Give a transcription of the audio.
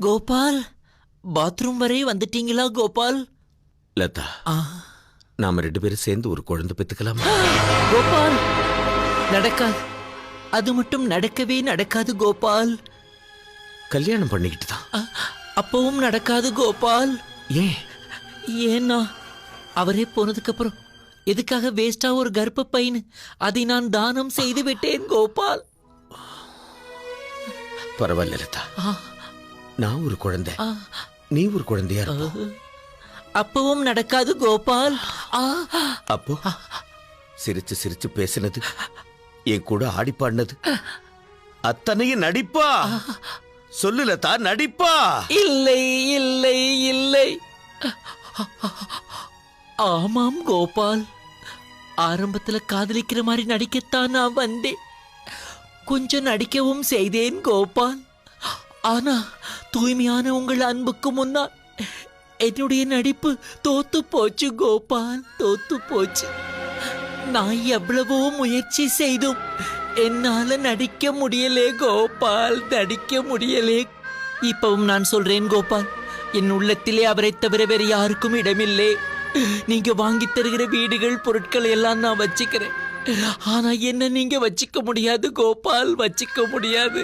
Gopal, bathroom வரை வந்துட்டீங்களா கோபால்? லதா, நாம 2 பேரும் சேர்ந்து ஒரு குழந்தை பெத்துக்கலாமா? கோபால், நடக்காது. அது மட்டும் நடக்கவே நடக்காது கோபால். கல்யாணம் பண்ணிக்கிட்டு தான். அப்பவும் நடக்காது கோபால். ஏன்? ஏன்னா அவரே போனதுக்கு அப்புறம் எதுக்காக வேஸ்டா ஒரு கர்ப்பப்பைன்னு அதை நான் தானம் செய்து விட்டேன் கோபால். பரவாயில்ல லதா, நான் ஒரு குழந்தை, நீ ஒரு குழந்தையா இருப்ப. அப்பவும் நடக்காது கோபால். அப்போ சிரிச்சு சிரிச்சு பேசினது, என் கூட ஆடி பாடினது அத்தனையும் நடிப்பா? சொல்லு லதா, நடிப்பா? இல்லை இல்லை இல்லை. ஆமாம் கோபால், ஆரம்பத்துல காதலிக்கிற மாதிரி நடிக்கத்தான் நான் வந்தேன். கொஞ்சம் நடிக்கவும் செய்தேன் கோபால். ஆனா தூய்மையான உங்கள் அன்புக்கு முன்னால் என்னுடைய நடிப்பு தோத்து போச்சு கோபால், தோத்து போச்சு. நான் எவ்வளவோ முயற்சி செய்தும் என்னால நடிக்க முடியலே கோபால், நடிக்க முடியலே. இப்பவும் நான் சொல்றேன் கோபால், என் உள்ளத்திலே அவரை தவிர வேற யாருக்கும் இடமில்லை. நீங்க வாங்கி தருகிற வீடுகள் பொருட்களை எல்லாம் நான் வச்சுக்கிறேன். ஆனா என்ன நீங்க வச்சுக்க முடியாது கோபால், வச்சுக்க முடியாது.